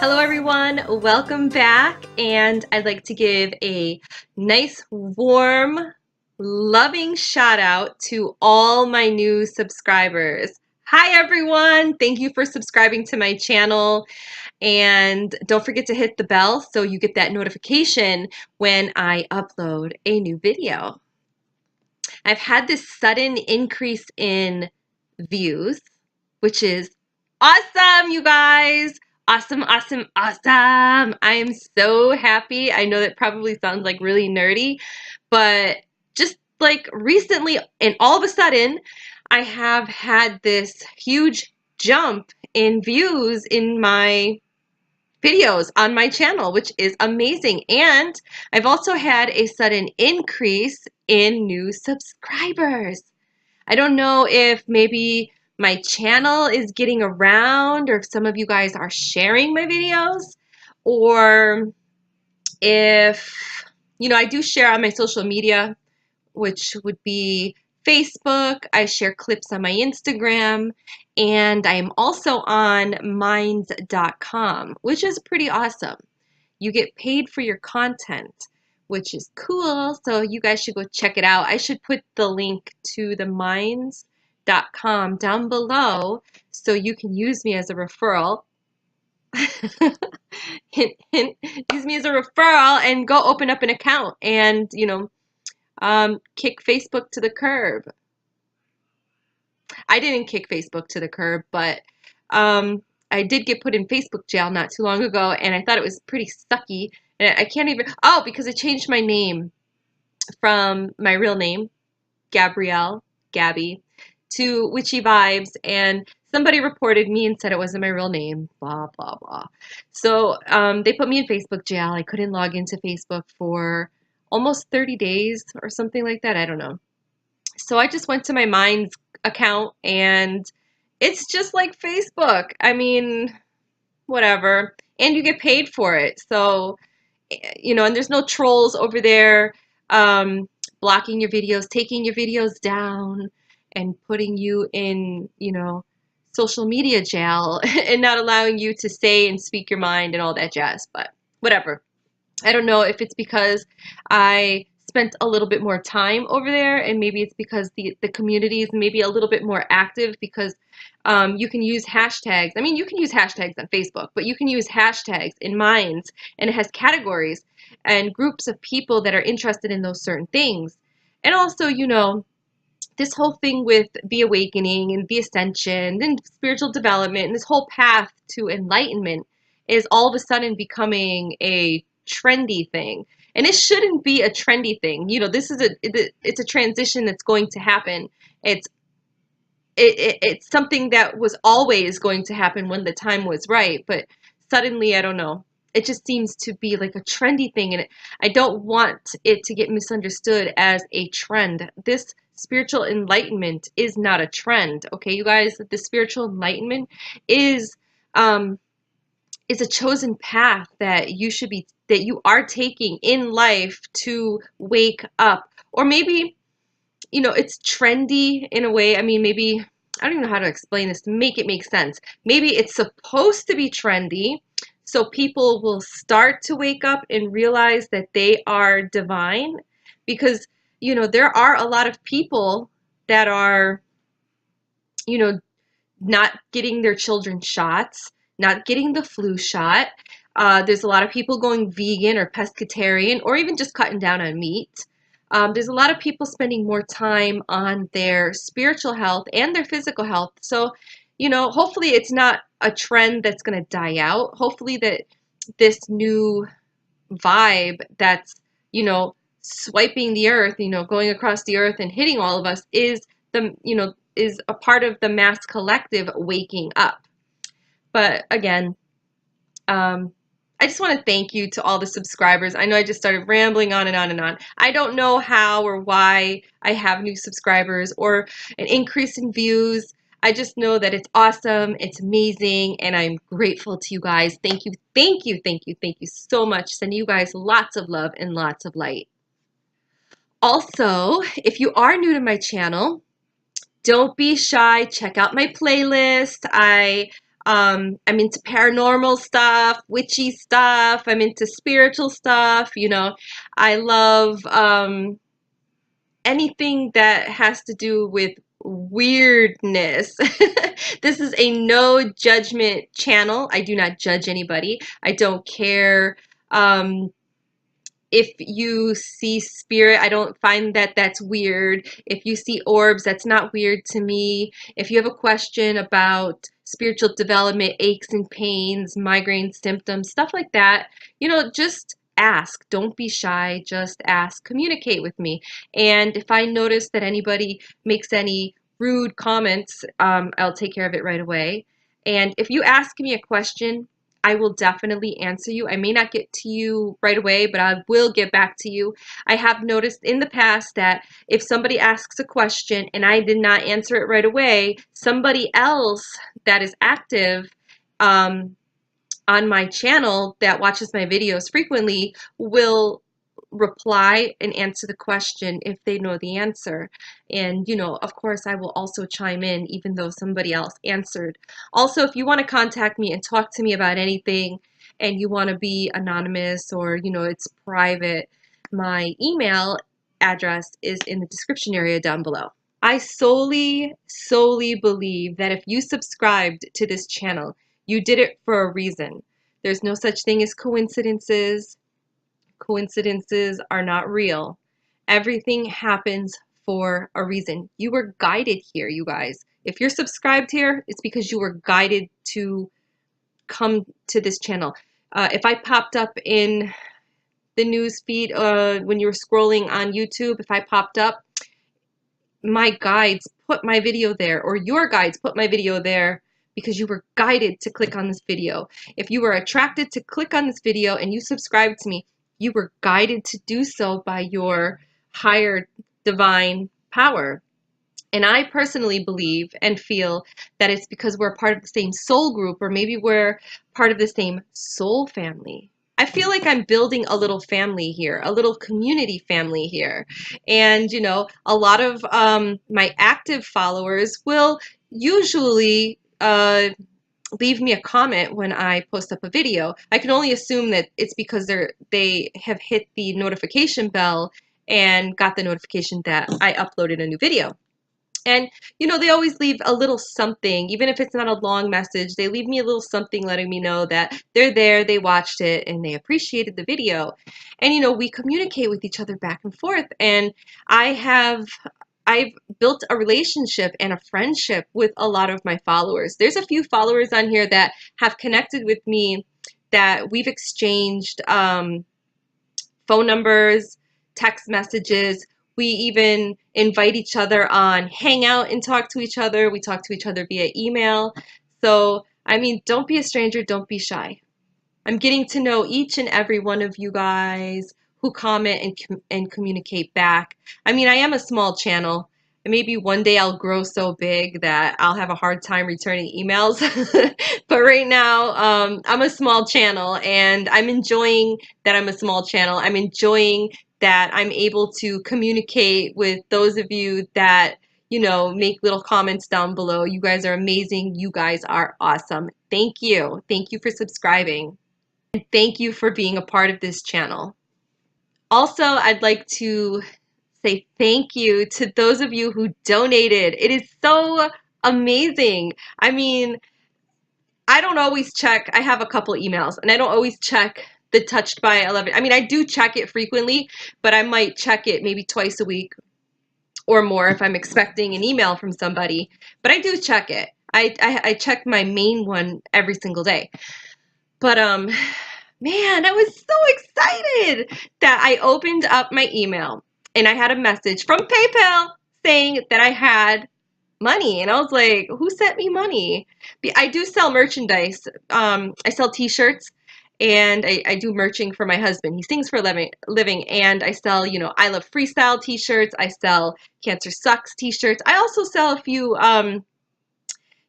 Hello everyone, welcome back, and I'd like to give a nice, warm, loving shout out to all my new subscribers. Hi everyone, thank you for subscribing to my channel, and don't forget to hit the bell so you get that notification when I upload a new video. I've had this sudden increase in views, which is awesome, you guys. Awesome, awesome, awesome. I am so happy. I know that probably sounds like really nerdy, but just like recently and all of a sudden, I have had this huge jump in views in my videos on my channel, which is amazing. And I've also had a sudden increase in new subscribers. I don't know if maybe my channel is getting around, or if some of you guys are sharing my videos, or if, I do share on my social media, which would be Facebook. I share clips on my Instagram, and I am also on minds.com, which is pretty awesome. You get paid for your content, which is cool. So you guys should go check it out. I should put the link to the minds.com down below so you can use me as a referral. Hint, hint, use me as a referral and go open up an account and, kick Facebook to the curb. I didn't kick Facebook to the curb, but I did get put in Facebook jail not too long ago, and I thought it was pretty sucky. And I can't even, because I changed my name from my real name, Gabrielle, Gabby, to Witchy Vibes, and somebody reported me and said it wasn't my real name, blah, blah, blah. So they put me in Facebook jail. I couldn't log into Facebook for almost 30 days or something like that. I don't know. So I just went to my Minds account, and it's just like Facebook. I mean, whatever. And you get paid for it. So, and there's no trolls over there blocking your videos, taking your videos down, and putting you in, social media jail and not allowing you to say and speak your mind and all that jazz. But whatever. I don't know if it's because I spent a little bit more time over there, and maybe it's because the community is maybe a little bit more active, because you can use hashtags. I mean, you can use hashtags on Facebook, but you can use hashtags in Minds, and it has categories and groups of people that are interested in those certain things. And also, this whole thing with the awakening and the ascension and spiritual development and this whole path to enlightenment is all of a sudden becoming a trendy thing. And it shouldn't be a trendy thing. This is it's a transition that's going to happen. It's something that was always going to happen when the time was right, but suddenly, I don't know. It just seems to be like a trendy thing, and I don't want it to get misunderstood as a trend. This spiritual enlightenment is not a trend, okay, you guys? The spiritual enlightenment is a chosen path that you are taking in life to wake up. Or maybe, it's trendy in a way. I mean, maybe, I don't even know how to explain this to make it make sense. Maybe it's supposed to be trendy, so people will start to wake up and realize that they are divine, because, there are a lot of people that are, not getting their children shots, not getting the flu shot. There's a lot of people going vegan or pescatarian, or even just cutting down on meat. There's a lot of people spending more time on their spiritual health and their physical health. So, hopefully it's not a trend that's going to die out. Hopefully that this new vibe that's, swiping the earth, going across the earth and hitting all of us is is a part of the mass collective waking up. But again, I just want to thank you to all the subscribers. I know I just started rambling on and on and on. I don't know how or why I have new subscribers or an increase in views. I just know that it's awesome, it's amazing, and I'm grateful to you guys. Thank you, thank you, thank you, thank you so much. Sending you guys lots of love and lots of light. Also, if you are new to my channel, don't be shy. Check out my playlist. I I'm into paranormal stuff, witchy stuff. I'm into spiritual stuff. You know, I love anything that has to do with weirdness. This is a no judgment channel. I do not judge anybody. I don't care if you see spirit. I don't find that that's weird. If you see orbs, that's not weird to me. If you have a question about spiritual development, aches and pains, migraine symptoms, stuff like that, you know, just ask. Don't be shy. Just ask. Communicate with me. And if I notice that anybody makes any rude comments, I'll take care of it right away. And if you ask me a question, I will definitely answer you. I may not get to you right away, but I will get back to you. I have noticed in the past that if somebody asks a question and I did not answer it right away, somebody else that is active on my channel that watches my videos frequently will reply and answer the question if they know the answer. And, you know, of course, I will also chime in even though somebody else answered. Also, if you want to contact me and talk to me about anything and you want to be anonymous or, you know, it's private, my email address is in the description area down below. I solely believe that if you subscribed to this channel, you did it for a reason. There's no such thing as coincidences. Coincidences are not real. Everything happens for a reason. You were guided here, you guys. If you're subscribed here, it's because you were guided to come to this channel. If I popped up in the news feed when you were scrolling on YouTube, if I popped up, my guides put my video there, or your guides put my video there because you were guided to click on this video. If you were attracted to click on this video and you subscribed to me, you were guided to do so by your higher divine power. And I personally believe and feel that it's because we're part of the same soul group, or maybe we're part of the same soul family. I feel like I'm building a little family here, a little community family here. And, you know, a lot of my active followers will usually leave me a comment when I post up a video. I can only assume that it's because they have hit the notification bell and got the notification that I uploaded a new video. And, you know, they always leave a little something, even if it's not a long message, they leave me a little something letting me know that they're there, they watched it, and they appreciated the video. And, you know, we communicate with each other back and forth. And I've built a relationship and a friendship with a lot of my followers. There's a few followers on here that have connected with me, that we've exchanged phone numbers, text messages. We even invite each other on Hangout and talk to each other. We talk to each other via email. So, I mean, don't be a stranger. Don't be shy. I'm getting to know each and every one of you guys who comment and communicate back. I mean, I am a small channel. And maybe one day I'll grow so big that I'll have a hard time returning emails. But right now, I'm a small channel, and I'm enjoying that I'm a small channel. I'm enjoying that I'm able to communicate with those of you that, you know, make little comments down below. You guys are amazing. You guys are awesome. Thank you. Thank you for subscribing. And thank you for being a part of this channel. Also, I'd like to say thank you to those of you who donated. It is so amazing. I mean, I don't always check. I have a couple emails, and I don't always check the Touched by 11. I mean, I do check it frequently, but I might check it maybe twice a week or more if I'm expecting an email from somebody. But I do check it. I check my main one every single day. But man, I was so excited that I opened up my email and I had a message from PayPal saying that I had money. And I was like, who sent me money? I do sell merchandise. I sell t-shirts, and I do merching for my husband. He sings for a living, and I sell, you know, I Love Freestyle t-shirts. I sell Cancer Sucks t-shirts. I also sell a few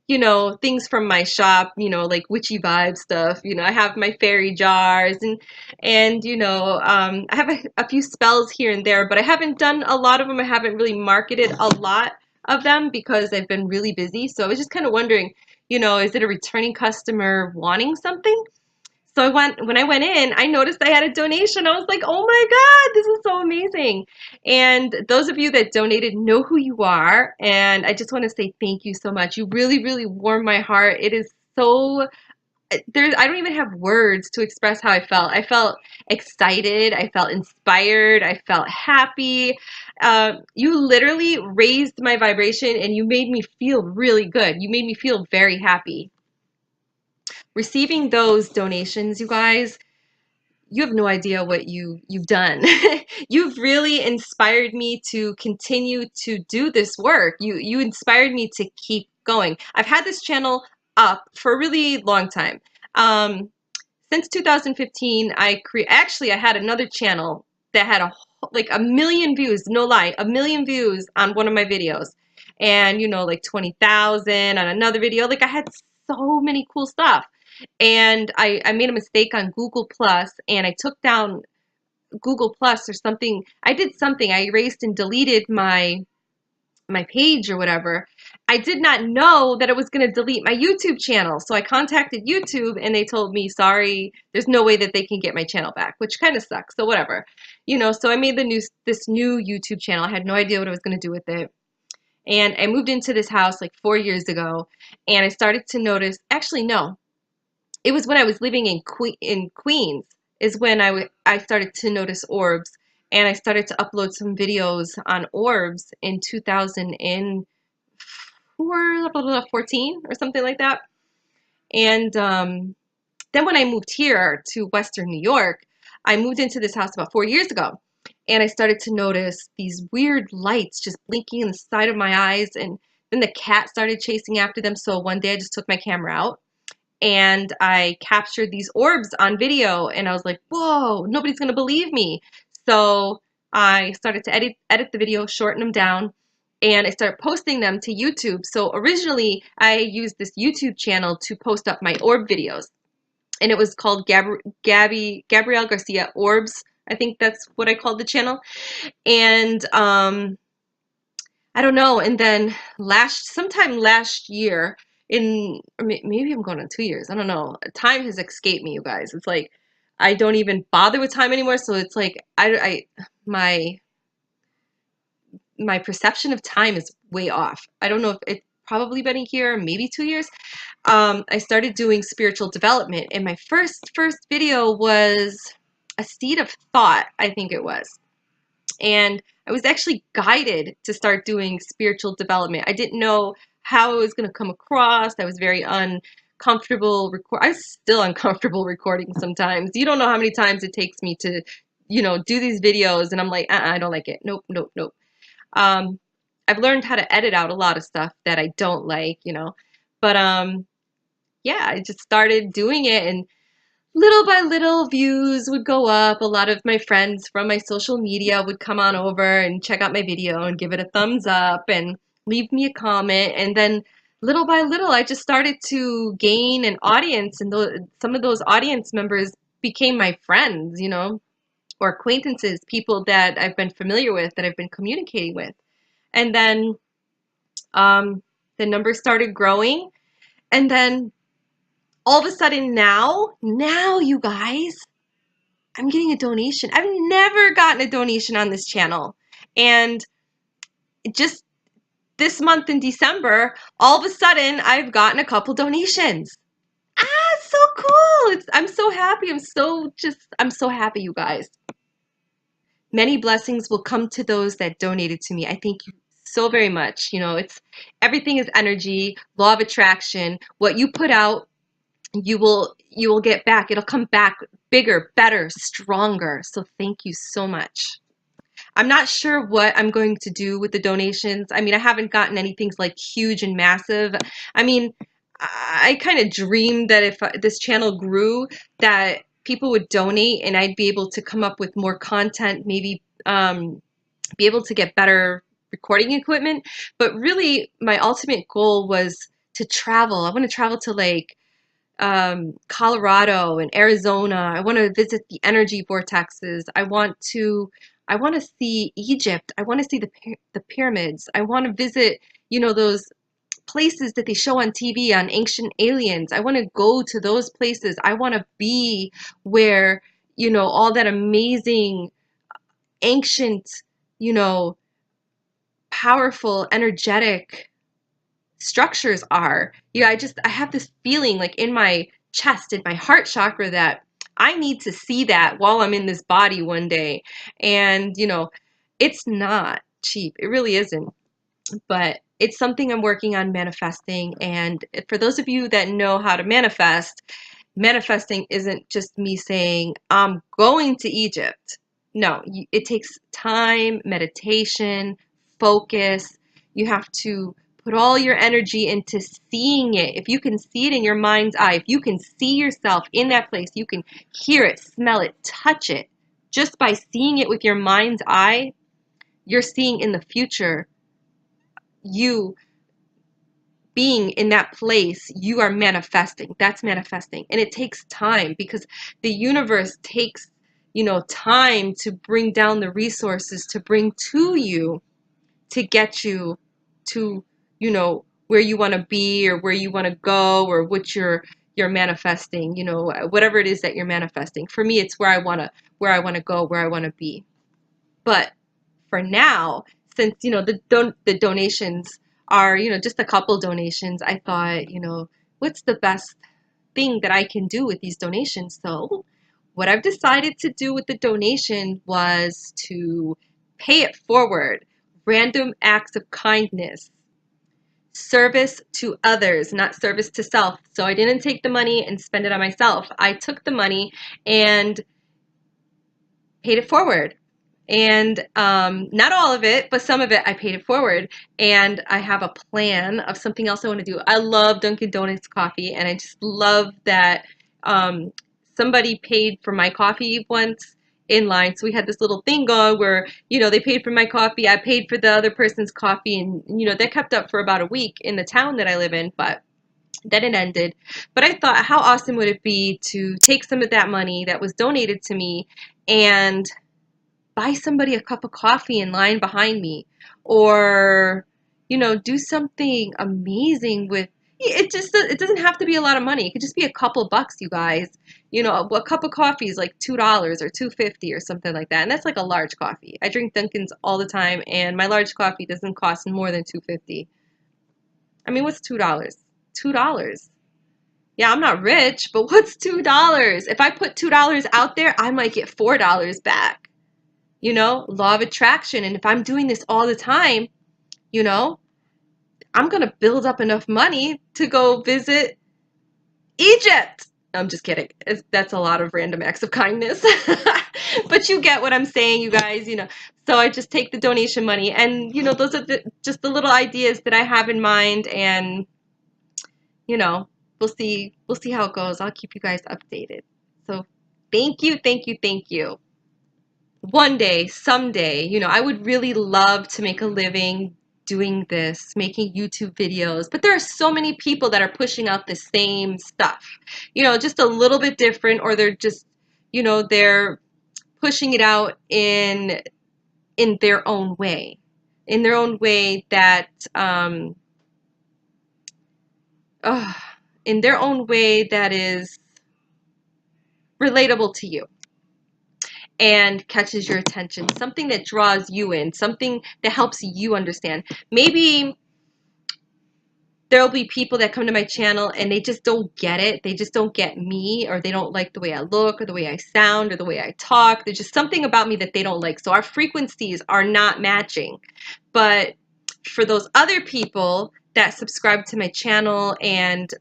you know, things from my shop, you know, like witchy vibe stuff. You know, I have my fairy jars, and you know, I have a few spells here and there, but I haven't done a lot of them. I haven't really marketed a lot of them because I've been really busy. So I was just kind of wondering, is it a returning customer wanting something? So when I went in, I noticed I had a donation. I was like, oh my God, this is so amazing. And those of you that donated know who you are. And I just want to say thank you so much. You really, really warmed my heart. It is so, I don't even have words to express how I felt. I felt excited. I felt inspired. I felt happy. You literally raised my vibration and you made me feel really good. You made me feel very happy. Receiving those donations, you guys, you have no idea what you've done. You've really inspired me to continue to do this work. You inspired me to keep going. I've had this channel up for a really long time. Since 2015, actually I had another channel that had like a million views, no lie, a million views on one of my videos. And like 20,000 on another video. Like I had so many cool stuff. And I made a mistake on Google Plus and I took down Google Plus or something. I did something. I erased and deleted my page or whatever. I did not know that it was going to delete my YouTube channel. So I contacted YouTube and they told me, sorry, there's no way that they can get my channel back, which kind of sucks. So whatever, so I made this new YouTube channel. I had no idea what I was going to do with it. And I moved into this house like 4 years ago and I started to notice, actually, no, it was when I was living in Queens is when I started to notice orbs, and I started to upload some videos on orbs in 2014 or something like that. And then when I moved here to Western New York, I moved into this house about 4 years ago, and I started to notice these weird lights just blinking in the side of my eyes, and then the cat started chasing after them. So one day I just took my camera out and I captured these orbs on video, and I was like, whoa, nobody's gonna believe me. So I started to edit the video, shorten them down, and I started posting them to YouTube. So originally I used this YouTube channel to post up my orb videos, and it was called Gabrielle Garcia Orbs. I think that's what I called the channel. And I don't know. And then sometime last year, or maybe I'm going on 2 years. I don't know. Time has escaped me, you guys. It's like I don't even bother with time anymore. So it's like my perception of time is way off. I don't know if it's probably been a year, maybe 2 years. I started doing spiritual development, and my first video was a seed of thought, I think it was. And I was actually guided to start doing spiritual development. I didn't know how it was going to come across. I was very uncomfortable. I'm still uncomfortable recording sometimes. You don't know how many times it takes me to, do these videos, and I'm like, I don't like it. Nope, nope, nope. I've learned how to edit out a lot of stuff that I don't like, But yeah, I just started doing it, and little by little views would go up. A lot of my friends from my social media would come on over and check out my video and give it a thumbs up and leave me a comment. And then little by little, I just started to gain an audience, and some of those audience members became my friends, or acquaintances, people that I've been familiar with, that I've been communicating with. And then the numbers started growing. And then all of a sudden now you guys, I'm getting a donation. I've never gotten a donation on this channel. And just this month in December, all of a sudden I've gotten a couple donations. It's so cool. I'm so happy. I'm so happy, you guys. Many blessings will come to those that donated to me. I thank you so very much. Everything is energy, law of attraction. What you put out, you will get back. It'll come back bigger, better, stronger. So thank you so much. I'm not sure what I'm going to do with the donations. I mean, I haven't gotten anything like huge and massive. I mean, I kind of dreamed that if this channel grew, that people would donate and I'd be able to come up with more content, maybe be able to get better recording equipment. But really, my ultimate goal was to travel. I want to travel to like Colorado and Arizona. I want to visit the energy vortexes. I want to I want to see Egypt. I want to see the pyramids. I want to visit, those places that they show on TV on ancient aliens. I want to go to those places. I want to be where, all that amazing ancient, you know, powerful, energetic structures are. I have this feeling like in my chest, in my heart chakra, that I need to see that while I'm in this body one day. And, it's not cheap. It really isn't. But it's something I'm working on manifesting. And for those of you that know how to manifest, manifesting isn't just me saying, I'm going to Egypt. No, it takes time, meditation, focus. You have to put all your energy into seeing it. If you can see it in your mind's eye, if you can see yourself in that place, you can hear it, smell it, touch it. Just by seeing it with your mind's eye, you're seeing in the future you being in that place. You are manifesting. That's manifesting. And it takes time, because the universe takes, time to bring down the resources to bring to you, to get you to, where you want to be or where you want to go, or what you're manifesting, whatever it is that you're manifesting. For me, it's where I want to go, where I want to be. But for now, since the donations are just a couple donations, I thought, what's the best thing that I can do with these donations? So what I've decided to do with the donation was to pay it forward. Random acts of kindness, service to others, not service to self. So I didn't take the money and spend it on myself. I took the money and paid it forward. And not all of it, but some of it I paid it forward. And I have a plan of something else I want to do. I love Dunkin' Donuts coffee, and I just love that somebody paid for my coffee once in line. So we had this little thing going where, they paid for my coffee, I paid for the other person's coffee, and, that kept up for about a week in the town that I live in, but then it ended. But I thought, how awesome would it be to take some of that money that was donated to me and buy somebody a cup of coffee in line behind me, or do something amazing with it. Just, it doesn't have to be a lot of money. It could just be a couple bucks, you guys. A cup of coffee is like $2 or $2.50 or something like that, and that's like a large coffee. I drink Dunkin's all the time, and my large coffee doesn't cost more than $2.50. I mean, what's $2? $2. Yeah, I'm not rich, but what's $2? If I put $2 out there, I might get $4 back. Law of attraction. And if I'm doing this all the time, I'm going to build up enough money to go visit Egypt. I'm just kidding. That's a lot of random acts of kindness. But you get what I'm saying, you guys, So I just take the donation money, and, those are just the little ideas that I have in mind, and, we'll see how it goes. I'll keep you guys updated. So thank you, thank you, thank you. One day, someday, I would really love to make a living doing this, making YouTube videos. But there are so many people that are pushing out the same stuff, just a little bit different, or they're just, they're pushing it out in their own way, that, in their own way that is relatable to you and catches your attention, something that draws you in, something that helps you understand. Maybe there'll be people that come to my channel and they just don't get it. They just don't get me, or they don't like the way I look, or the way I sound, or the way I talk. There's just something about me that they don't like. So our frequencies are not matching. But for those other people that subscribe to my channel and,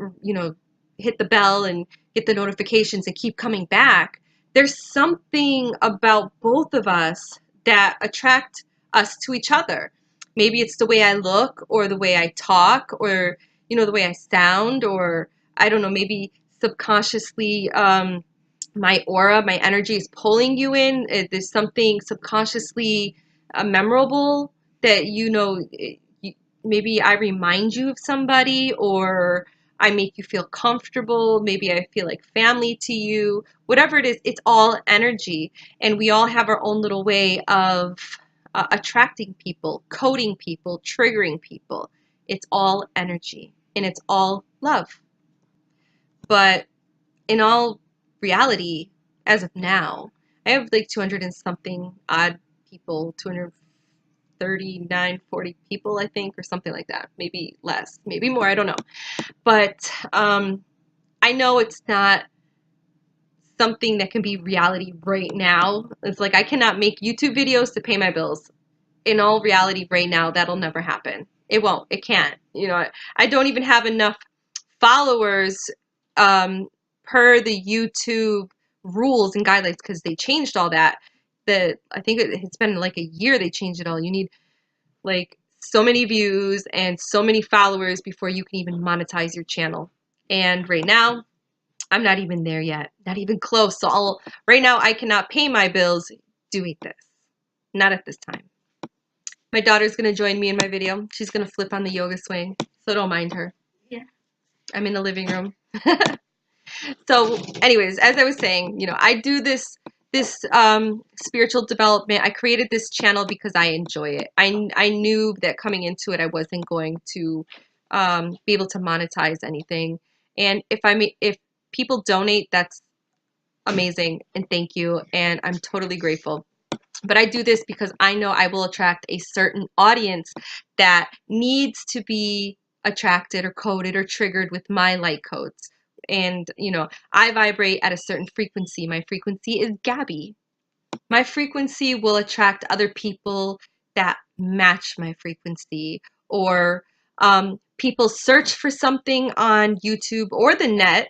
hit the bell and get the notifications and keep coming back, there's something about both of us that attract us to each other. Maybe it's the way I look, or the way I talk, or, the way I sound, or I don't know, maybe subconsciously my aura, my energy is pulling you in. There's something subconsciously memorable that, maybe I remind you of somebody, or I make you feel comfortable. Maybe I feel like family to you. Whatever it is, it's all energy. And we all have our own little way of attracting people, coding people, triggering people. It's all energy and it's all love. But in all reality, as of now, I have like 200 and something odd people, 239, 40 people, I think, or something like that. Maybe less, maybe more, I don't know. But I know it's not something that can be reality right now. It's like I cannot make YouTube videos to pay my bills. In all reality right now, that'll never happen. It won't. It can't. You know, I don't even have enough followers per the YouTube rules and guidelines because they changed all that. That I think it's been like a year they changed it all. You need like so many views and so many followers before you can even monetize your channel. And right now, I'm not even there yet, not even close. So right now I cannot pay my bills doing this. Not at this time. My daughter's gonna join me in my video. She's gonna flip on the yoga swing, so don't mind her. Yeah. I'm in the living room. So anyways, as I was saying, you know, I do this spiritual development. I created this channel because I enjoy it. I knew that coming into it, I wasn't going to be able to monetize anything. And if people donate, that's amazing, and thank you, and I'm totally grateful. But I do this because I know I will attract a certain audience that needs to be attracted or coded or triggered with my light codes. And, you know, I vibrate at a certain frequency. My frequency is Gabby. My frequency will attract other people that match my frequency. Or people search for something on YouTube or the net,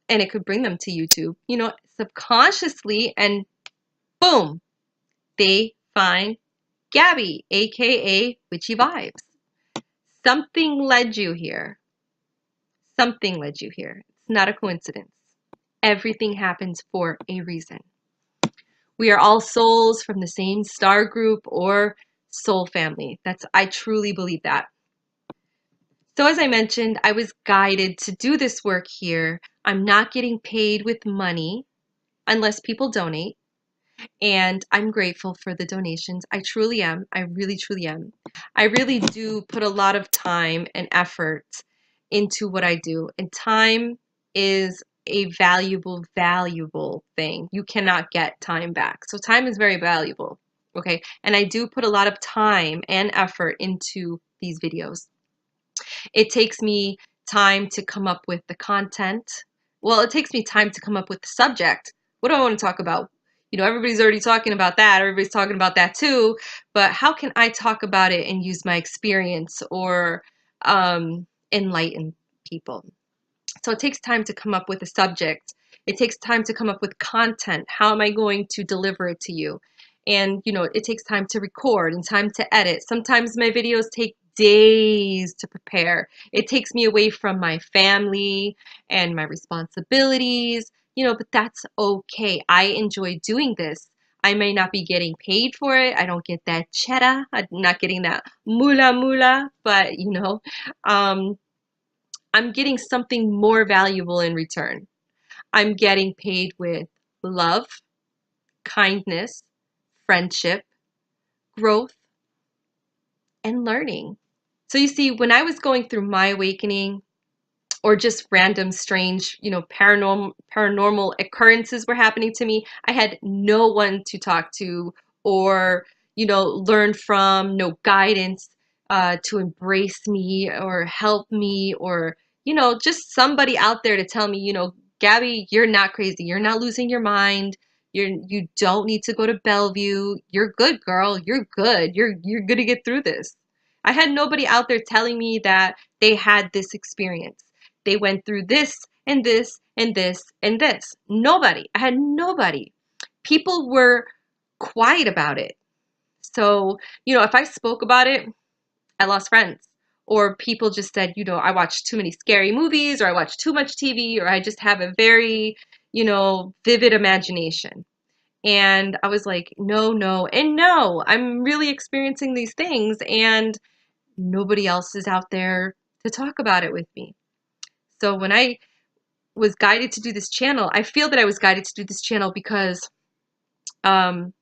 and it could bring them to YouTube, you know, subconsciously, and boom, they find Gabby, aka Witchy Vibes. Something led you here. Something led you here. It's not a coincidence. Everything happens for a reason. We are all souls from the same star group or soul family. I truly believe that. So as I mentioned, I was guided to do this work here. I'm not getting paid with money unless people donate. And I'm grateful for the donations. I truly am. I really, truly am. I really do put a lot of time and effort into what I do. And time is a valuable, valuable thing. You cannot get time back. So time is very valuable. Okay. And I do put a lot of time and effort into these videos. It takes me time to come up with the content. Well, it takes me time to come up with the subject. What do I want to talk about? You know, everybody's already talking about that. Everybody's talking about that too. But how can I talk about it and use my experience or enlighten people? So it takes time to come up with a subject. It takes time to come up with content. How am I going to deliver it to you? And, you know, it takes time to record and time to edit. Sometimes my videos take days to prepare. It takes me away from my family and my responsibilities, you know, but that's okay. I enjoy doing this. I may not be getting paid for it. I don't get that cheddar. I'm not getting that moolah, but, you know, I'm getting something more valuable in return. I'm getting paid with love, kindness, friendship, growth, and learning. So you see, when I was going through my awakening, or just random strange, you know, paranormal occurrences were happening to me, I had no one to talk to or, you know, learn from, no guidance to embrace me or help me, or, you know, just somebody out there to tell me, you know, Gabby, you're not crazy. You're not losing your mind. You don't need to go to Bellevue. You're good, girl. You're good. You're gonna get through this. I had nobody out there telling me that they had this experience. They went through this and this and this and this. Nobody. I had nobody. People were quiet about it. So, you know, if I spoke about it, I lost friends. Or people just said, you know, I watch too many scary movies, or I watch too much TV, or I just have a very, you know, vivid imagination. And I was like, no, no, and no, I'm really experiencing these things, and nobody else is out there to talk about it with me. So when I was guided to do this channel, I feel that I was guided to do this channel because when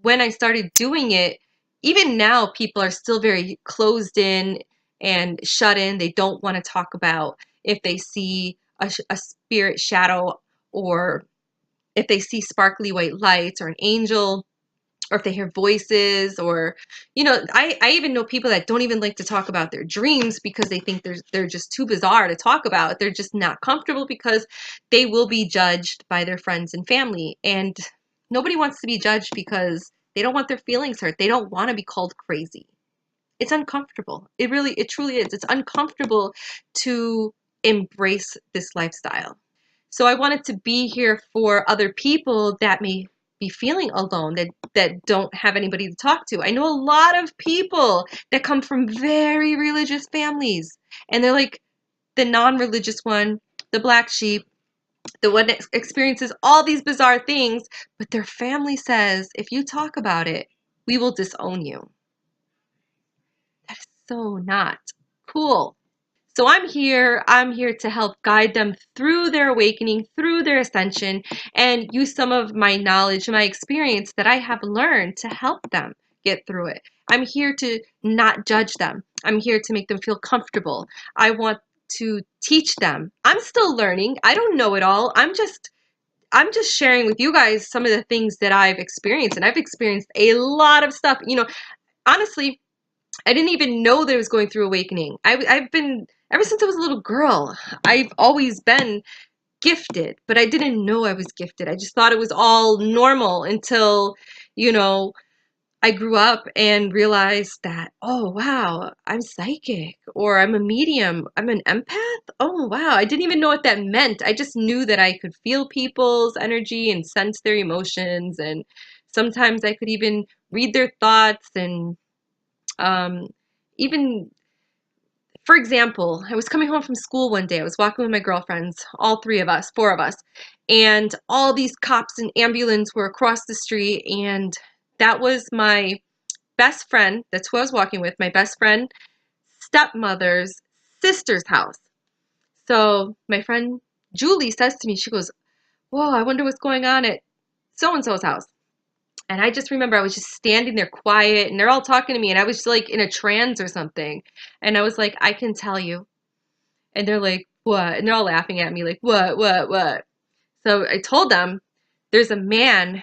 I started doing it, even now people are still very closed in and shut in. They don't want to talk about if they see a spirit shadow, or if they see sparkly white lights or an angel, or if they hear voices, or, you know, I even know people that don't even like to talk about their dreams because they think they're just too bizarre to talk about. They're just not comfortable because they will be judged by their friends and family. And nobody wants to be judged because they don't want their feelings hurt. They don't want to be called crazy. It's uncomfortable. It truly is. It's uncomfortable to embrace this lifestyle. So I wanted to be here for other people that may be feeling alone, that don't have anybody to talk to. I know a lot of people that come from very religious families, and they're like the non-religious one, the black sheep, the one that experiences all these bizarre things, but their family says, if you talk about it, we will disown you. That is so not cool. So I'm here to help guide them through their awakening, through their ascension, and use some of my knowledge, my experience that I have learned to help them get through it. I'm here to not judge them. I'm here to make them feel comfortable. I want to teach them. I'm still learning. I don't know it all. I'm just sharing with you guys some of the things that I've experienced, and I've experienced a lot of stuff. You know, honestly, I didn't even know that I was going through awakening. I've been, ever since I was a little girl, I've always been gifted, but I didn't know I was gifted. I just thought it was all normal until, you know, I grew up and realized that, oh, wow, I'm psychic, or I'm a medium, I'm an empath. Oh, wow, I didn't even know what that meant. I just knew that I could feel people's energy and sense their emotions. And sometimes I could even read their thoughts. And um, even, for example, I was coming home from school one day. I was walking with my girlfriends, all three of us, four of us, and all these cops and ambulance were across the street. And that was my best friend. That's who I was walking with, my best friend, stepmother's sister's house. So my friend Julie says to me, she goes, whoa, I wonder what's going on at so-and-so's house. And I just remember I was just standing there quiet, and they're all talking to me, and I was like in a trance or something. And I was like, I can tell you. And they're like, what? And they're all laughing at me like, what? So I told them, there's a man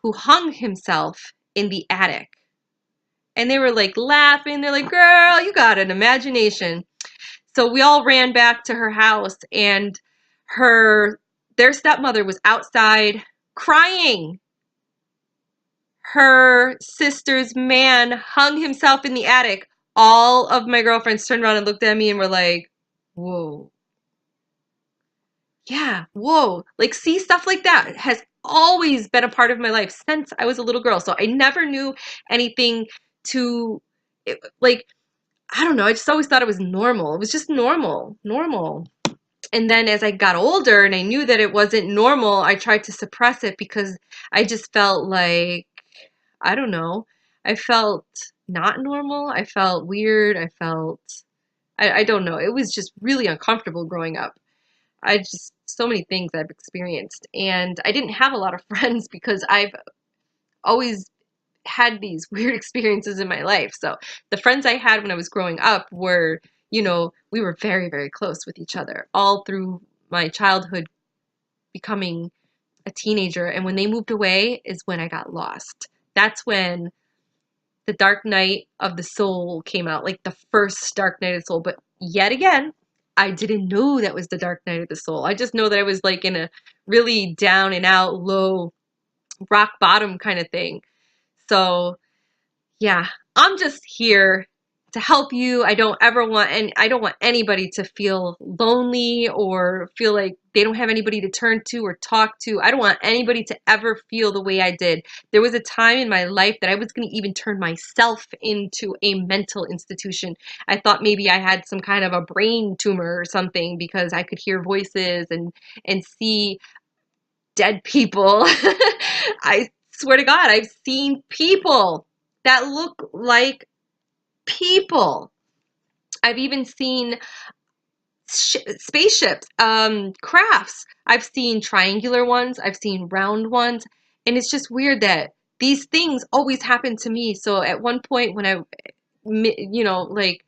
who hung himself in the attic. And they were like laughing. They're like, girl, you got an imagination. So we all ran back to her house, and their stepmother was outside crying. Her sister's man hung himself in the attic. All of my girlfriends turned around and looked at me and were like, whoa. Yeah, whoa. Like, see, stuff like that has always been a part of my life since I was a little girl. So I never knew anything like, I don't know. I just always thought it was normal. It was just normal. And then as I got older and I knew that it wasn't normal, I tried to suppress it because I just felt like, I don't know, I felt not normal. I felt weird. I don't know. It was just really uncomfortable growing up. So many things I've experienced. And I didn't have a lot of friends because I've always had these weird experiences in my life. So the friends I had when I was growing up were, you know, we were very, very close with each other all through my childhood, becoming a teenager. And when they moved away is when I got lost. That's when the Dark Night of the Soul came out, like the first Dark Night of the Soul. But yet again, I didn't know that was the Dark Night of the Soul. I just know that I was like in a really down and out, low, rock bottom kind of thing. So yeah, I'm just here to help you. I don't want anybody to feel lonely or feel like they don't have anybody to turn to or talk to. I don't want anybody to ever feel the way I did. There was a time in my life that I was going to even turn myself into a mental institution. I thought maybe I had some kind of a brain tumor or something because I could hear voices and see dead people. I swear to God, I've seen people that look like people. I've even seen spaceships, crafts. I've seen triangular ones, I've seen round ones, and it's just weird that these things always happen to me. So at one point when like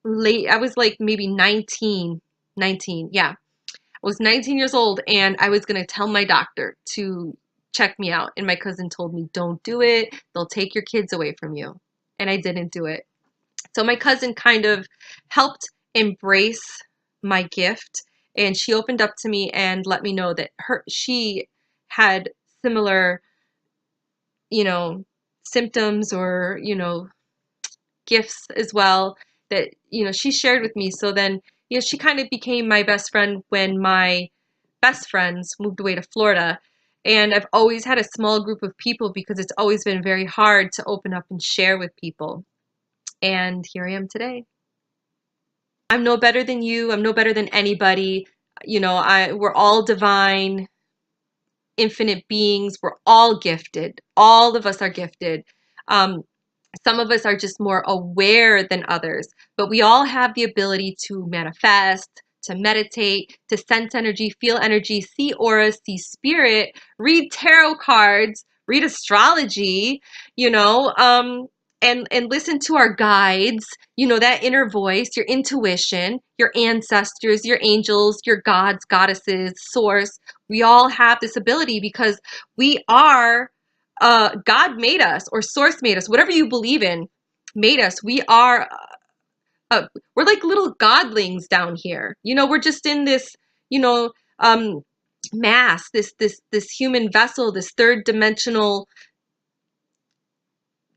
late, I was like maybe 19, yeah. I was 19 years old and I was going to tell my doctor to check me out. And my cousin told me, don't do it. They'll take your kids away from you. And I didn't do it. So my cousin kind of helped embrace my gift, and she opened up to me and let me know that she had similar, symptoms or, gifts as well that, she shared with me. So then, she kind of became my best friend when my best friends moved away to Florida. And I've always had a small group of people because it's always been very hard to open up and share with people. And here I am today. I'm no better than you. I'm no better than anybody. We're all divine, infinite beings. We're all gifted. All of us are gifted. Some of us are just more aware than others, but we all have the ability to manifest, to meditate, to sense energy, feel energy, see auras, see spirit, read tarot cards, read astrology, and listen to our guides, that inner voice, your intuition, your ancestors, your angels, your gods, goddesses, source. We all have this ability because we are God made us, or source made us, whatever you believe in, made us. We're like little godlings down here. We're just in this, mass, this human vessel, this third dimensional.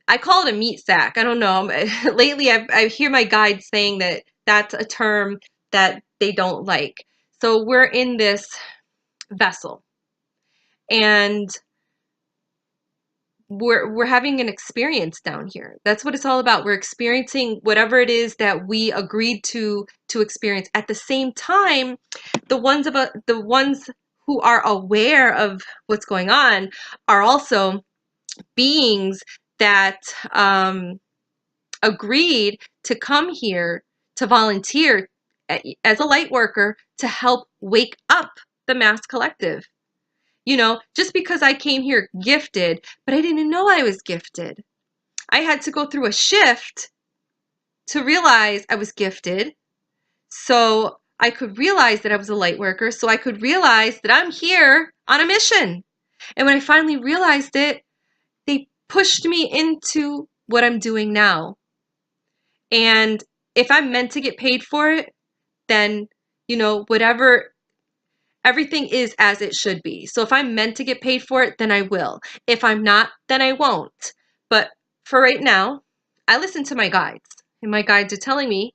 I call it a meat sack. I don't know. Lately, I hear my guides saying that that's a term that they don't like. So we're in this vessel, and we're having an experience down here. That's what it's all about. We're experiencing whatever it is that we agreed to experience. At the same time, the ones who are aware of what's going on are also beings that agreed to come here to volunteer as a light worker to help wake up the mass collective. Just because I came here gifted, but I didn't know I was gifted. I had to go through a shift to realize I was gifted, so I could realize that I was a light worker, so I could realize that I'm here on a mission. And when I finally realized it, they pushed me into what I'm doing now. And if I'm meant to get paid for it, then, whatever, everything is as it should be. So if I'm meant to get paid for it, then I will. If I'm not, then I won't. But for right now, I listen to my guides. And my guides are telling me,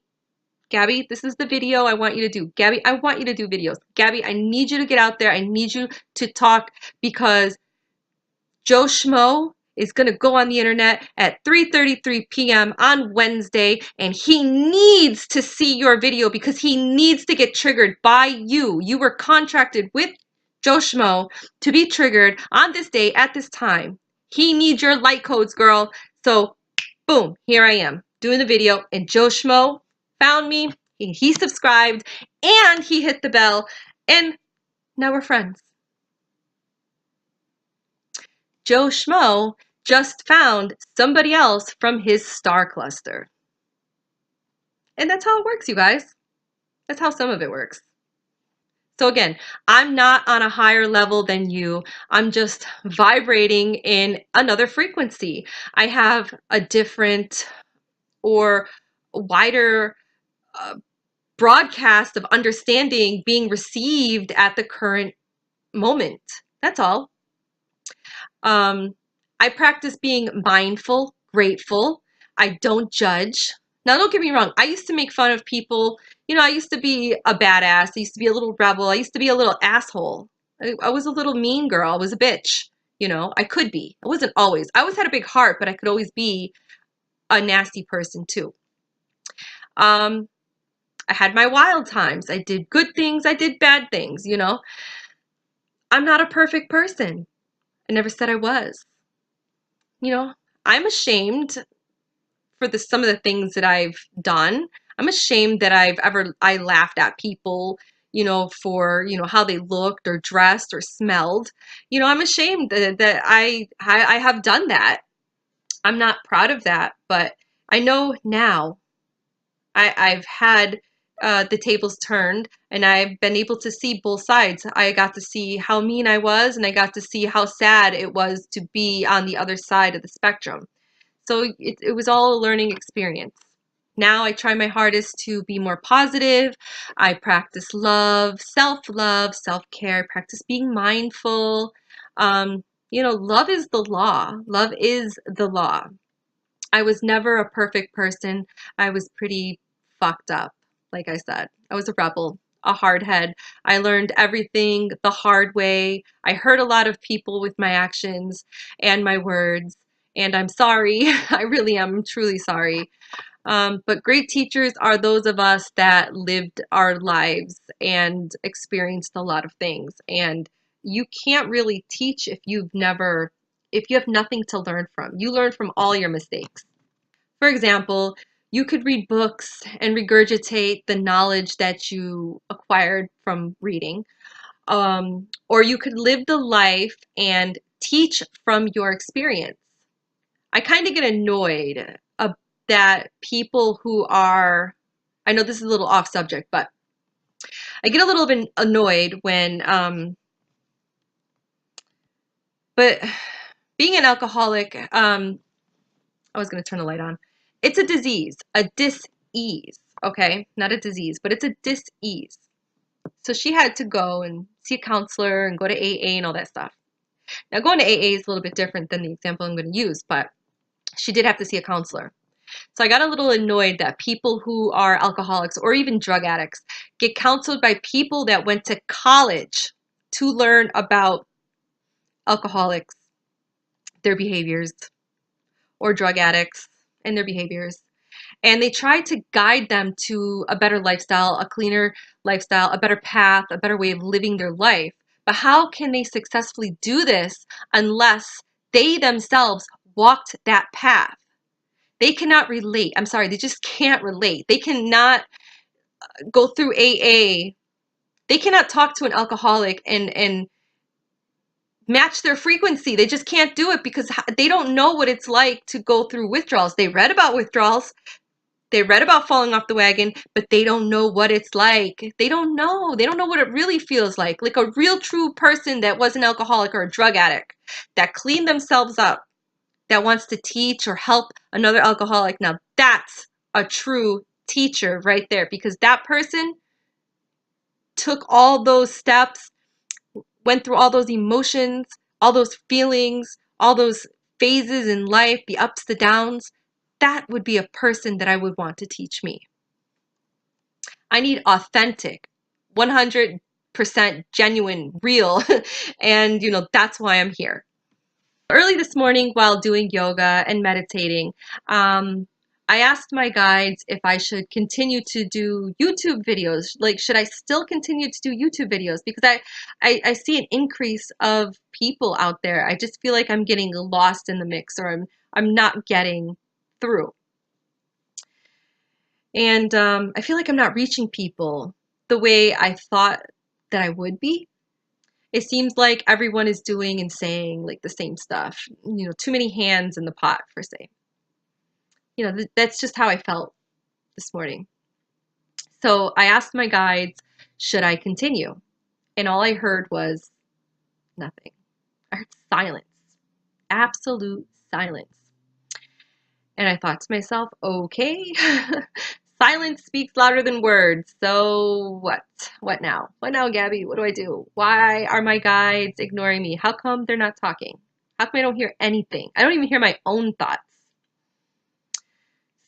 Gabby, this is the video I want you to do. Gabby, I want you to do videos. Gabby, I need you to get out there. I need you to talk, because Joe Schmo is going to go on the internet at 3:33 p.m. on Wednesday, and he needs to see your video because he needs to get triggered by you. You were contracted with Joe Schmo to be triggered on this day at this time. He needs your light codes, girl. So, boom, here I am doing the video, and Joe Schmo found me, he subscribed, and he hit the bell, and now we're friends. Joe Schmo just found somebody else from his star cluster. And that's how it works, you guys. That's how some of it works. So again, I'm not on a higher level than you. I'm just vibrating in another frequency. I have a different or wider broadcast of understanding being received at the current moment. That's all. I practice being mindful, grateful. I don't judge. Now, don't get me wrong. I used to make fun of people. I used to be a badass. I used to be a little rebel. I used to be a little asshole. I was a little mean girl. I was a bitch. I could be. I wasn't always. I always had a big heart, but I could always be a nasty person too. I had my wild times. I did good things. I did bad things, I'm not a perfect person. I never said I was. I'm ashamed for some of the things that I've done. I'm ashamed that I laughed at people, for, how they looked or dressed or smelled. I'm ashamed that I have done that. I'm not proud of that, but I know now I've had the tables turned, and I've been able to see both sides. I got to see how mean I was, and I got to see how sad it was to be on the other side of the spectrum. So it was all a learning experience. Now I try my hardest to be more positive. I practice love, self-care, I practice being mindful. Love is the law. Love is the law. I was never a perfect person. I was pretty fucked up. Like I said, I was a rebel, a hardhead. I learned everything the hard way. I hurt a lot of people with my actions and my words. And I'm sorry. I really am truly sorry. But great teachers are those of us that lived our lives and experienced a lot of things. And you can't really teach if you have nothing to learn from. You learn from all your mistakes. For example, you could read books and regurgitate the knowledge that you acquired from reading, or you could live the life and teach from your experience. I kind of get annoyed that people who are, I know this is a little off subject, but I get a little bit annoyed when, but being an alcoholic, I was going to turn the light on. It's a disease, a dis-ease, okay? Not a disease, but it's a dis-ease. So she had to go and see a counselor and go to AA and all that stuff. Now, going to AA is a little bit different than the example I'm going to use, but she did have to see a counselor. So I got a little annoyed that people who are alcoholics or even drug addicts get counseled by people that went to college to learn about alcoholics, their behaviors, or drug addicts and their behaviors. And they try to guide them to a better lifestyle, a cleaner lifestyle, a better path, a better way of living their life. But how can they successfully do this unless they themselves walked that path? They cannot relate. I'm sorry, they just can't relate. They cannot go through AA. They cannot talk to an alcoholic and match their frequency. They just can't do it because they don't know what it's like to go through withdrawals. They read about withdrawals. They read about falling off the wagon, but they don't know what it's like. They don't know. They don't know what it really feels like. Like a real true person that was an alcoholic or a drug addict that cleaned themselves up, that wants to teach or help another alcoholic. Now that's a true teacher right there, because that person took all those steps, went through all those emotions, all those feelings, all those phases in life, the ups, the downs. That would be a person that I would want to teach me. I need authentic, 100% genuine, real, and that's why I'm here. Early this morning while doing yoga and meditating, I asked my guides if I should continue to do YouTube videos. Like, should I still continue to do YouTube videos? Because I see an increase of people out there. I just feel like I'm getting lost in the mix, or I'm not getting through. And I feel like I'm not reaching people the way I thought that I would be. It seems like everyone is doing and saying like the same stuff. Too many hands in the pot, per se. That's just how I felt this morning. So I asked my guides, should I continue? And all I heard was nothing. I heard silence, absolute silence. And I thought to myself, okay, silence speaks louder than words. So what? What now? What now, Gabby? What do I do? Why are my guides ignoring me? How come they're not talking? How come I don't hear anything? I don't even hear my own thoughts.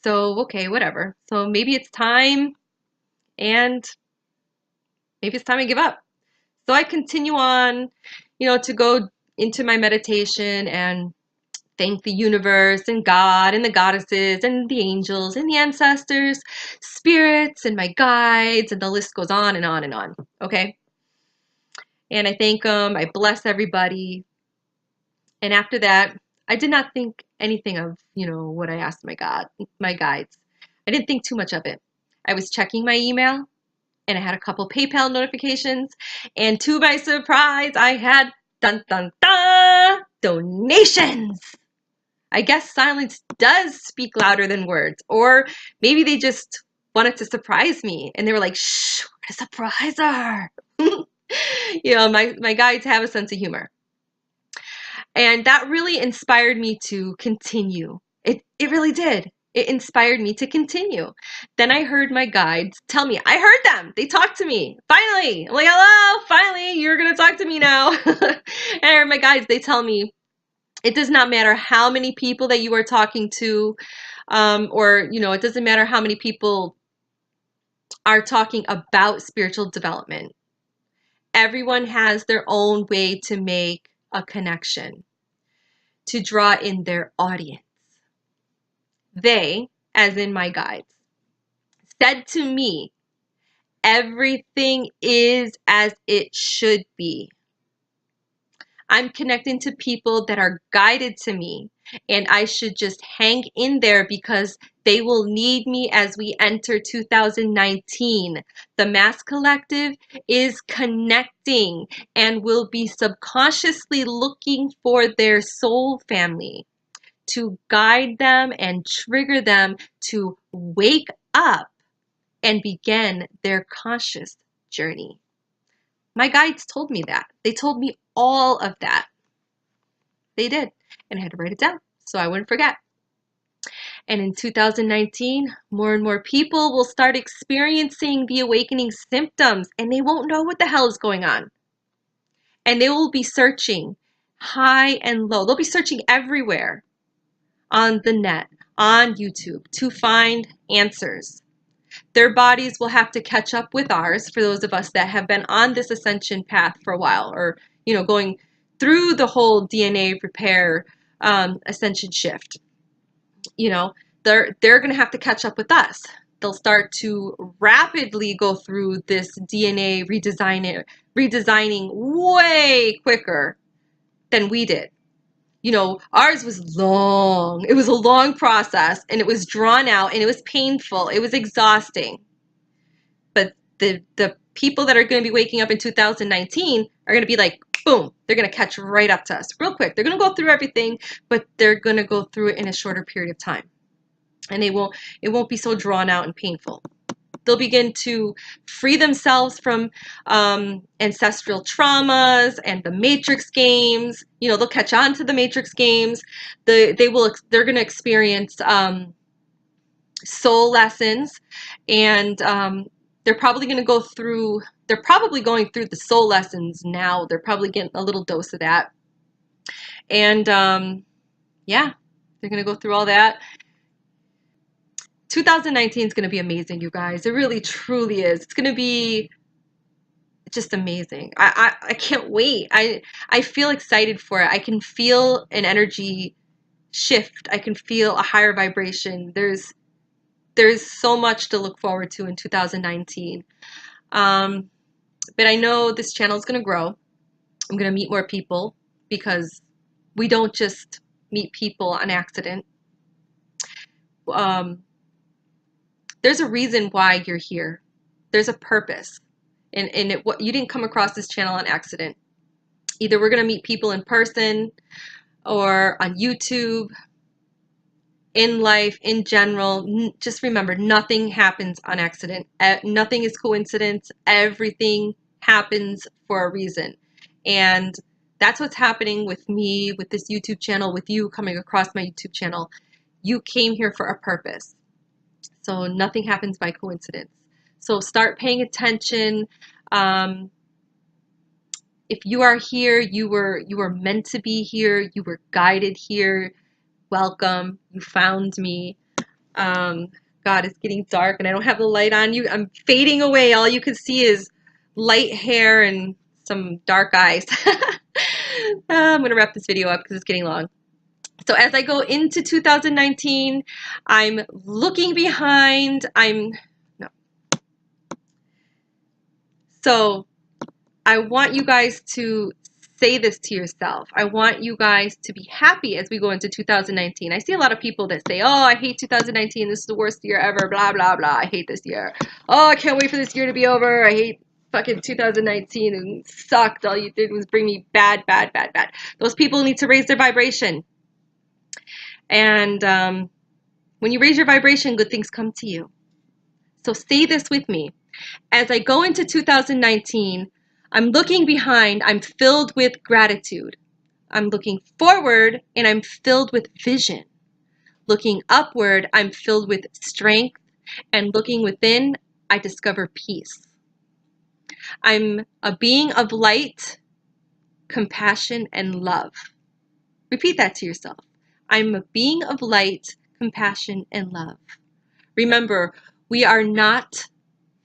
So, okay, whatever. So maybe it's time, and maybe it's time I give up. So I continue on, to go into my meditation and thank the universe and God and the goddesses and the angels and the ancestors, spirits and my guides, and the list goes on and on and on. Okay. And I thank them. I bless everybody. And after that, I did not think anything of, what I asked my guides. I didn't think too much of it. I was checking my email and I had a couple PayPal notifications, and to my surprise, I had dun dun dun donations. I guess silence does speak louder than words, or maybe they just wanted to surprise me and they were like, shh, we're gonna surprise her. You know, my guides have a sense of humor. And that really inspired me to continue. It really did. It inspired me to continue. Then I heard my guides tell me, I heard them. They talked to me. Finally. I'm like, hello, finally, you're going to talk to me now. And I heard my guides, they tell me, it does not matter how many people that you are talking to, or, you know, it doesn't matter how many people are talking about spiritual development. Everyone has their own way to make a connection, to draw in their audience. They, as in my guides, said to me, everything is as it should be. I'm connecting to people that are guided to me, and I should just hang in there because they will need me as we enter 2019. The Mass Collective is connecting and will be subconsciously looking for their soul family to guide them and trigger them to wake up and begin their conscious journey. My guides told me that. They told me all of that. They did. And I had to write it down so I wouldn't forget. And in 2019, more and more people will start experiencing the awakening symptoms, and they won't know what the hell is going on. And they will be searching high and low. They'll be searching everywhere on the net, on YouTube, to find answers. Their bodies will have to catch up with ours, for those of us that have been on this ascension path for a while, or, you know, going through the whole DNA repair ascension shift. You know, they're going to have to catch up with us. They'll start to rapidly go through this DNA redesigning way quicker than we did. You know, ours was long. It was a long process, and it was drawn out, and it was painful. It was exhausting. But the people that are going to be waking up in 2019 are going to be like, boom, they're going to catch right up to us real quick. They're going to go through everything, but they're going to go through it in a shorter period of time. And it won't be so drawn out and painful. They'll begin to free themselves from ancestral traumas and the matrix games. You know, they'll catch on to the matrix games. They're going to experience soul lessons, and they're probably going through the soul lessons now. They're probably getting a little dose of that. And yeah, they're going to go through all that. 2019 is going to be amazing, you guys. It really, truly is. It's going to be just amazing. I can't wait. I feel excited for it. I can feel an energy shift. I can feel a higher vibration. There's so much to look forward to in 2019. But I know this channel is going to grow. I'm going to meet more people, because we don't just meet people on accident. There's a reason why you're here. There's a purpose. And you didn't come across this channel on accident. Either we're going to meet people in person, or on YouTube, in life, in general. Just remember, nothing happens on accident. Nothing is coincidence. Everything happens for a reason. And that's what's happening with me, with this YouTube channel, with you coming across my YouTube channel. You came here for a purpose. So nothing happens by coincidence. So start paying attention. If you are here, you were meant to be here. You were guided here. Welcome. You found me. God, it's getting dark and I don't have the light on. I'm fading away. All you can see is light hair and some dark eyes. I'm going to wrap this video up because it's getting long. So as I go into 2019, I'm looking behind. So I want you guys to say this to yourself. I want you guys to be happy as we go into 2019. I see a lot of people that say, oh, I hate 2019. This is the worst year ever. Blah, blah, blah. I hate this year. Oh, I can't wait for this year to be over. I hate fucking 2019 and sucked. All you did was bring me bad, bad, bad, bad. Those people need to raise their vibration. And when you raise your vibration, good things come to you. So say this with me. As I go into 2019, I'm looking behind, I'm filled with gratitude. I'm looking forward and I'm filled with vision. Looking upward, I'm filled with strength. And looking within, I discover peace. I'm a being of light, compassion, and love. Repeat that to yourself. I'm a being of light, compassion, and love. Remember, we are not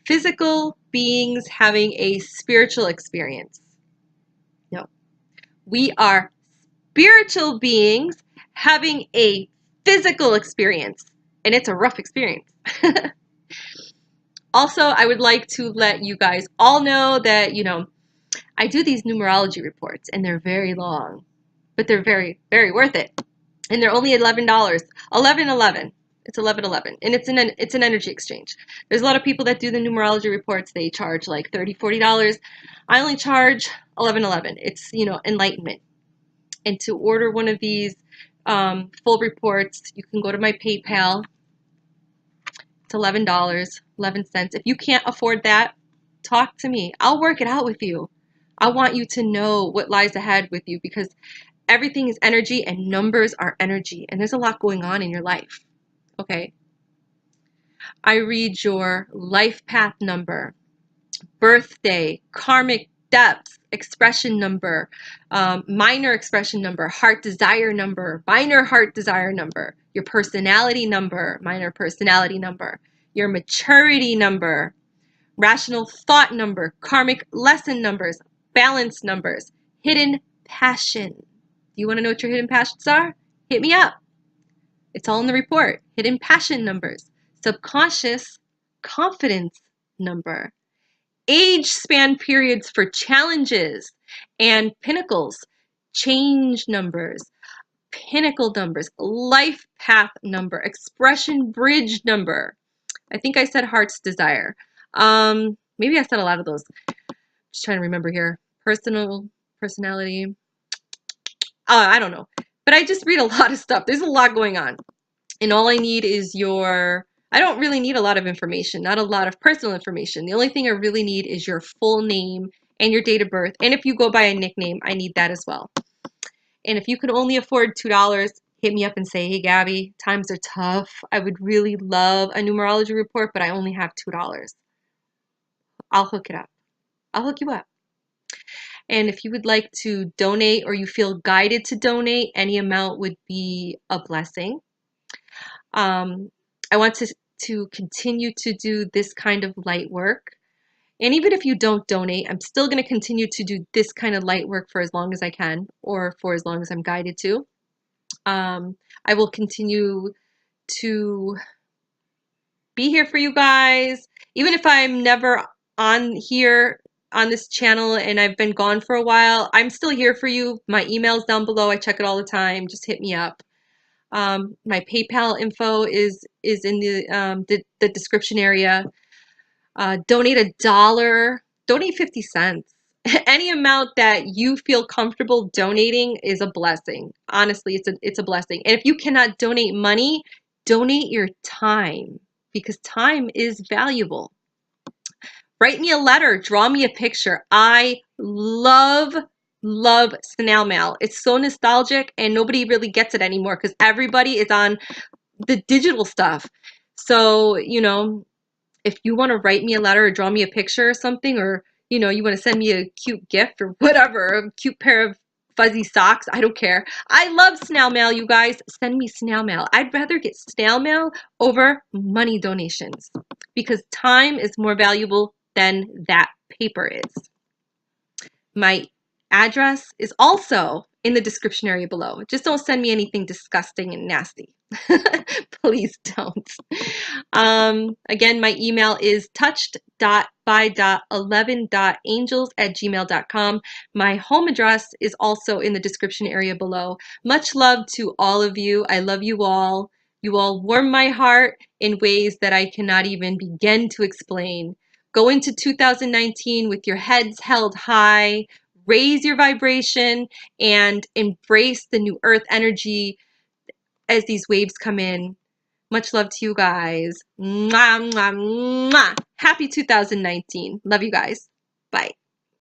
physical beings having a spiritual experience. No. We are spiritual beings having a physical experience. And it's a rough experience. Also, I would like to let you guys all know that, I do these numerology reports and they're very long, but they're very, very worth it. And they're only $11. $11.11. It's $11.11, and it's an energy exchange. There's a lot of people that do the numerology reports. They charge like $30, $40. I only charge $11.11. It's enlightenment. And to order one of these full reports, you can go to my PayPal. It's $11.11. If you can't afford that, talk to me. I'll work it out with you. I want you to know what lies ahead with you, because everything is energy and numbers are energy, and there's a lot going on in your life. Okay. I read your life path number, birthday, karmic depths, expression number, minor expression number, heart desire number, minor heart desire number, your personality number, minor personality number, your maturity number, rational thought number, karmic lesson numbers, balance numbers, hidden passion. Do you want to know what your hidden passions are? Hit me up. It's all in the report. Hidden passion numbers, subconscious confidence number, age span periods for challenges, and pinnacles, change numbers, pinnacle numbers, life path number, expression bridge number. I think I said heart's desire. Maybe I said a lot of those. Just trying to remember here. Personality. I don't know. But I just read a lot of stuff. There's a lot going on. And all I need is I don't really need a lot of information, not a lot of personal information. The only thing I really need is your full name and your date of birth. And if you go by a nickname, I need that as well. And if you can only afford $2, hit me up and say, hey, Gabby, times are tough. I would really love a numerology report, but I only have $2. I'll hook it up. I'll hook you up. And if you would like to donate, or you feel guided to donate, any amount would be a blessing. I want to continue to do this kind of light work. And even if you don't donate, I'm still going to continue to do this kind of light work for as long as I can, or for as long as I'm guided to. I will continue to be here for you guys. Even if I'm never on here on this channel and I've been gone for a while, I'm still here for you. My email's down below. I check it all the time. Just hit me up. My PayPal info is in the description area. Donate $1, donate 50 cents. Any amount that you feel comfortable donating is a blessing. Honestly, it's a blessing. And if you cannot donate money, donate your time, because time is valuable. Write me a letter, draw me a picture. I love snail mail. It's so nostalgic, and nobody really gets it anymore because everybody is on the digital stuff. So, if you want to write me a letter or draw me a picture or something, or, you want to send me a cute gift or whatever, a cute pair of fuzzy socks, I don't care. I love snail mail, you guys. Send me snail mail. I'd rather get snail mail over money donations, because time is more valuable than that paper is. My address is also in the description area below. Just don't send me anything disgusting and nasty. Please don't. Again, my email is touched.by.11.angels@gmail.com. My home address is also in the description area below. Much love to all of you. I love you all. You all warm my heart in ways that I cannot even begin to explain. Go into 2019 with your heads held high. Raise your vibration and embrace the new earth energy as these waves come in. Much love to you guys. Mwah, mwah, mwah. Happy 2019. Love you guys. Bye.